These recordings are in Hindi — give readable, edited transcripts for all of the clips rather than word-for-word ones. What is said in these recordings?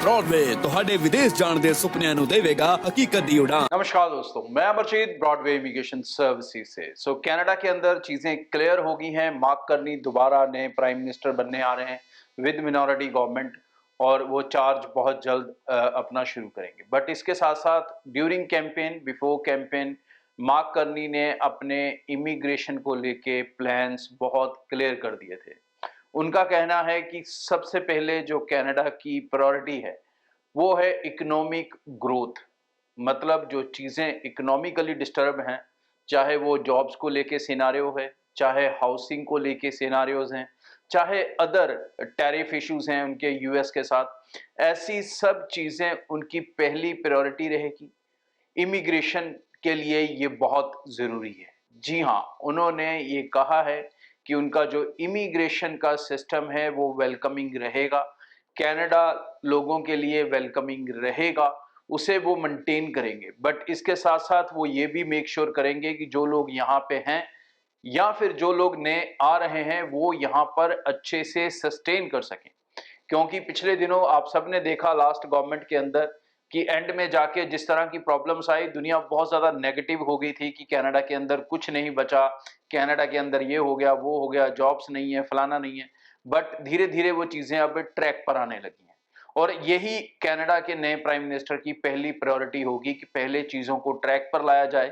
ब्रॉडवे ਤੁਹਾਡੇ ਵਿਦੇਸ਼ ਜਾਣ ਦੇ ਸੁਪਨਿਆਂ ਨੂੰ ਦੇਵੇਗਾ ਹਕੀਕਤ ਦੀ ਉਡਾਨ। नमस्कार दोस्तों, मैं अमरजीत ब्रॉडवे इमिग्रेशन सर्विसेज से। कनाडा के अंदर चीजें क्लियर हो गई हैं। मार्क कार्नी दोबारा नए प्राइम मिनिस्टर बनने आ रहे हैं विद मिनॉरिटी गवर्नमेंट, और वो चार्ज बहुत जल्द अपना शुरू करेंगे। बट इसके साथ साथ during campaign, before campaign, mark Carney ने अपने इमिग्रेशन को लेके प्लान्स बहुत क्लियर कर दिए थे। उनका कहना है कि सबसे पहले जो कनाडा की प्रायोरिटी है वो है इकोनॉमिक ग्रोथ। मतलब जो चीज़ें इकोनॉमिकली डिस्टर्ब हैं, चाहे वो जॉब्स को लेके सिनारियो है, चाहे हाउसिंग को लेके सिनारियोज हैं, चाहे अदर टैरिफ इश्यूज हैं उनके यूएस के साथ, ऐसी सब चीज़ें उनकी पहली प्रायोरिटी रहेगी। इमिग्रेशन के लिए ये बहुत ज़रूरी है। जी हाँ, उन्होंने ये कहा है कि उनका जो इमिग्रेशन का सिस्टम है वो वेलकमिंग रहेगा, कनाडा लोगों के लिए वेलकमिंग रहेगा, उसे वो मेंटेन करेंगे। बट इसके साथ साथ वो ये भी मेक श्योर करेंगे कि जो लोग यहाँ पे हैं या फिर जो लोग नए आ रहे हैं वो यहाँ पर अच्छे से सस्टेन कर सकें। क्योंकि पिछले दिनों आप सबने देखा लास्ट गवर्नमेंट के अंदर कि एंड में जाके जिस तरह की प्रॉब्लम्स आई, दुनिया बहुत ज़्यादा नेगेटिव हो गई थी कि कनाडा के अंदर कुछ नहीं बचा, कनाडा के अंदर ये हो गया, वो हो गया, जॉब्स नहीं है, फलाना नहीं है। बट धीरे धीरे वो चीज़ें अब ट्रैक पर आने लगी हैं, और यही कनाडा के नए प्राइम मिनिस्टर की पहली प्रायोरिटी होगी कि पहले चीज़ों को ट्रैक पर लाया जाए,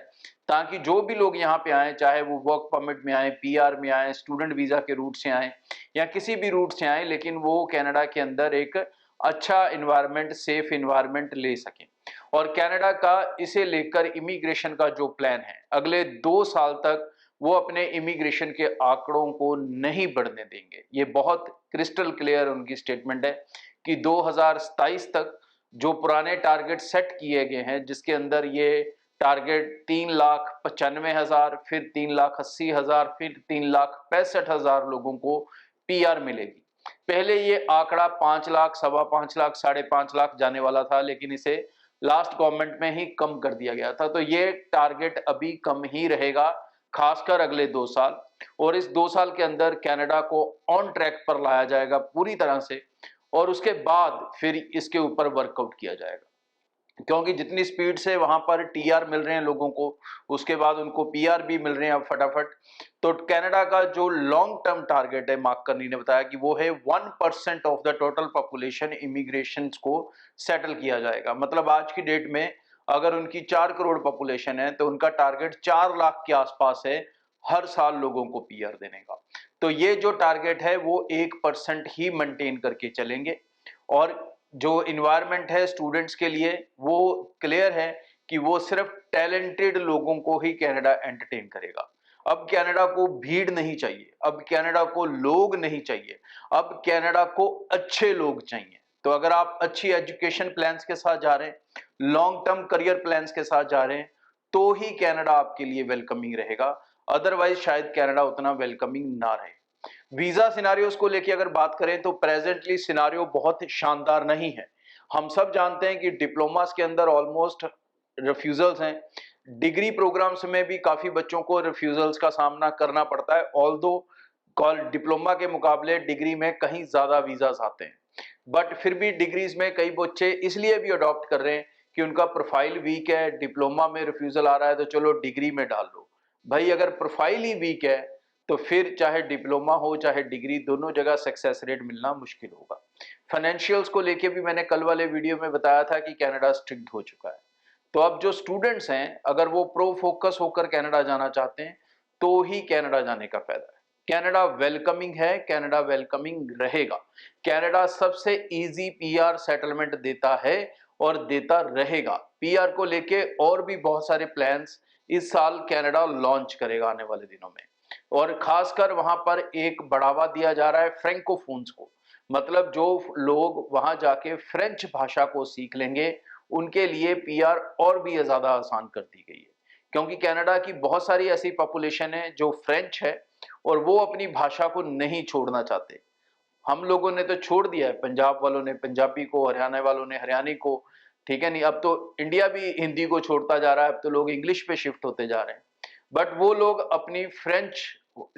ताकि जो भी लोग यहाँ पे आए, चाहे वो वर्क परमिट में आए, पीआर में आए, स्टूडेंट वीज़ा के रूट से आए या किसी भी रूट से आए, लेकिन वो कनाडा के अंदर एक अच्छा इन्वायरमेंट, सेफ इन्वायरमेंट ले सकें। और कनाडा का इसे लेकर इमिग्रेशन का जो प्लान है, अगले 2 साल तक वो अपने इमिग्रेशन के आंकड़ों को नहीं बढ़ने देंगे। ये बहुत क्रिस्टल क्लियर उनकी स्टेटमेंट है कि 2027 तक जो पुराने टारगेट सेट किए गए हैं, जिसके अंदर ये टारगेट 3,95,000, फिर 3,80,000, फिर 3,65,000 लोगों को पीआर मिलेगी। पहले ये आंकड़ा 5 लाख, सवा 5 लाख, 5.5 लाख जाने वाला था, लेकिन इसे लास्ट गवर्नमेंट में ही कम कर दिया गया था। तो ये टारगेट अभी कम ही रहेगा, खासकर अगले 2 साल। और इस 2 साल के अंदर कनाडा को ऑन ट्रैक पर लाया जाएगा पूरी तरह से, और उसके बाद फिर इसके ऊपर वर्कआउट किया जाएगा। क्योंकि जितनी स्पीड से वहां पर टीआर मिल रहे हैं लोगों को, उसके बाद उनको पीआर भी मिल रहे हैं अब फटाफट। तो कनाडा का जो लॉन्ग टर्म टारगेट है, मार्क कार्नी ने बताया कि वो है 1% of the total population immigration को सेटल किया जाएगा। मतलब आज की डेट में अगर उनकी 4 करोड़ पॉपुलेशन है तो उनका टारगेट 4 लाख के आसपास है हर साल लोगों को पीआर देने का। तो ये जो टारगेट है वो 1% ही मेंटेन करके चलेंगे। और जो इन्वायरमेंट है स्टूडेंट्स के लिए वो क्लियर है कि वो सिर्फ टैलेंटेड लोगों को ही कनाडा एंटरटेन करेगा। अब कनाडा को भीड़ नहीं चाहिए, अब कनाडा को लोग नहीं चाहिए, अब कनाडा को अच्छे लोग चाहिए। तो अगर आप अच्छी एजुकेशन प्लान्स के साथ जा रहे हैं, लॉन्ग टर्म करियर प्लान्स के साथ जा रहे हैं, तो ही कनाडा आपके लिए वेलकमिंग रहेगा। अदरवाइज शायद कनाडा उतना वेलकमिंग ना रहे। वीजा सिनारियोस को लेके अगर बात करें तो प्रेजेंटली सिनारियो बहुत शानदार नहीं है। हम सब जानते हैं कि डिप्लोमास के अंदर ऑलमोस्ट रिफ्यूजल्स हैं। डिग्री प्रोग्राम्स में भी काफी बच्चों को रिफ्यूजल्स का सामना करना पड़ता है, ऑल्दो डिप्लोमा के मुकाबले डिग्री में कहीं ज्यादा वीजास आते हैं। बट फिर भी डिग्रीज में कई बच्चे इसलिए भी अडॉप्ट कर रहे हैं कि उनका प्रोफाइल वीक है, डिप्लोमा में रिफ्यूजल आ रहा है तो चलो डिग्री में डाल लो। भाई अगर प्रोफाइल ही वीक है तो फिर चाहे डिप्लोमा हो चाहे डिग्री, दोनों जगह सक्सेस रेट मिलना मुश्किल होगा। फाइनेंशियल्स को लेके भी मैंने कल वाले वीडियो में बताया था कि कनाडा स्ट्रिक्ट हो चुका है। तो अब जो स्टूडेंट्स हैं, अगर वो प्रो फोकस होकर कनाडा जाना चाहते हैं तो ही कनाडा जाने का फायदा है। कनाडा वेलकमिंग है, कनाडा वेलकमिंग रहेगा। कनाडा सबसे इजी पीआर सेटलमेंट देता है और देता रहेगा। पीआर को लेके और भी बहुत सारे प्लान्स इस साल कनाडा लॉन्च करेगा आने वाले दिनों में। और खासकर वहां पर एक बढ़ावा दिया जा रहा है फ्रैंकोफोन्स को। मतलब जो लोग वहां जाके फ्रेंच भाषा को सीख लेंगे उनके लिए पीआर और भी ज्यादा आसान कर दी गई है। क्योंकि कनाडा की बहुत सारी ऐसी पॉपुलेशन है जो फ्रेंच है और वो अपनी भाषा को नहीं छोड़ना चाहते। हम लोगों ने तो छोड़ दिया है, पंजाब वालों ने पंजाबी को, हरियाणा वालों ने हरियाणी को, ठीक है नहीं। अब तो इंडिया भी हिंदी को छोड़ता जा रहा है, अब तो लोग इंग्लिश पे शिफ्ट होते जा रहे हैं। बट वो लोग अपनी फ्रेंच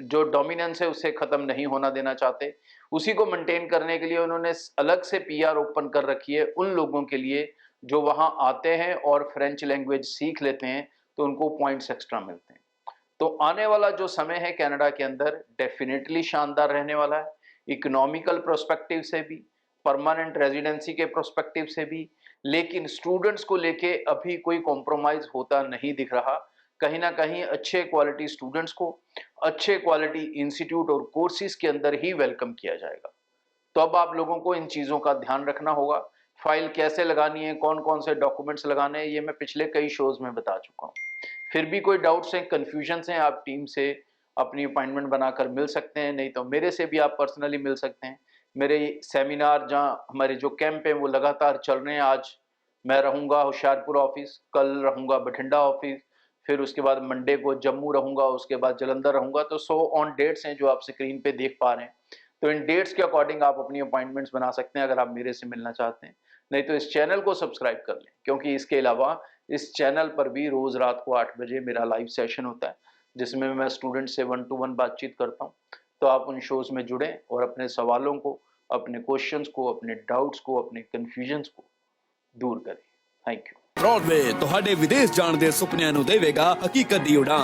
जो डोमिनेंस है उसे खत्म नहीं होना देना चाहते। उसी को मेंटेन करने के लिए उन्होंने अलग से पीआर ओपन कर रखी है उन लोगों के लिए जो वहां आते हैं और फ्रेंच लैंग्वेज सीख लेते हैं, तो उनको पॉइंट्स एक्स्ट्रा मिलते हैं। तो आने वाला जो समय है कनाडा के अंदर डेफिनेटली शानदार रहने वाला है, इकोनॉमिकल प्रोस्पेक्टिव से भी, परमानेंट रेजिडेंसी के प्रोस्पेक्टिव से भी। लेकिन स्टूडेंट्स को लेके अभी कोई कॉम्प्रोमाइज होता नहीं दिख रहा। कहीं ना कहीं अच्छे क्वालिटी स्टूडेंट्स को अच्छे क्वालिटी इंस्टीट्यूट और कोर्सेज के अंदर ही वेलकम किया जाएगा। तो अब आप लोगों को इन चीज़ों का ध्यान रखना होगा। फाइल कैसे लगानी है, कौन कौन से डॉक्यूमेंट्स लगाने हैं, ये मैं पिछले कई शोज में बता चुका हूँ। फिर भी कोई डाउट्स हैं, कन्फ्यूजन्स हैं, आप टीम से अपनी अपॉइंटमेंट बनाकर मिल सकते हैं, नहीं तो मेरे से भी आप पर्सनली मिल सकते हैं। मेरे सेमिनार जहाँ हमारे जो कैंप हैं वो लगातार चल रहे हैं। आज मैं रहूँगा होशियारपुर ऑफिस, कल रहूँगा बठिंडा ऑफिस, फिर उसके बाद मंडे को जम्मू रहूँगा, उसके बाद जलंधर रहूँगा। तो 100 ऑन डेट्स हैं जो आप स्क्रीन पे देख पा रहे हैं। तो इन डेट्स के अकॉर्डिंग आप अपनी अपॉइंटमेंट्स बना सकते हैं अगर आप मेरे से मिलना चाहते हैं। नहीं तो इस चैनल को सब्सक्राइब कर लें, क्योंकि इसके अलावा इस चैनल पर भी रोज़ रात को 8 बजे मेरा लाइव सेशन होता है, जिसमें मैं स्टूडेंट से 1 टू 1 बातचीत करता हूँ। तो आप उन शोज़ में जुड़ें और अपने सवालों को, अपने क्वेश्चंस को, अपने डाउट्स को, अपने कन्फ्यूजन्स को दूर करें। Thank you. ब्रॉडवे ਤੁਹਾਡੇ ਵਿਦੇਸ਼ ਜਾਣ ਦੇ ਸੁਪਨਿਆਂ ਨੂੰ ਦੇਵੇਗਾ ਹਕੀਕਤ ਦੀ ਉਡਾਨ।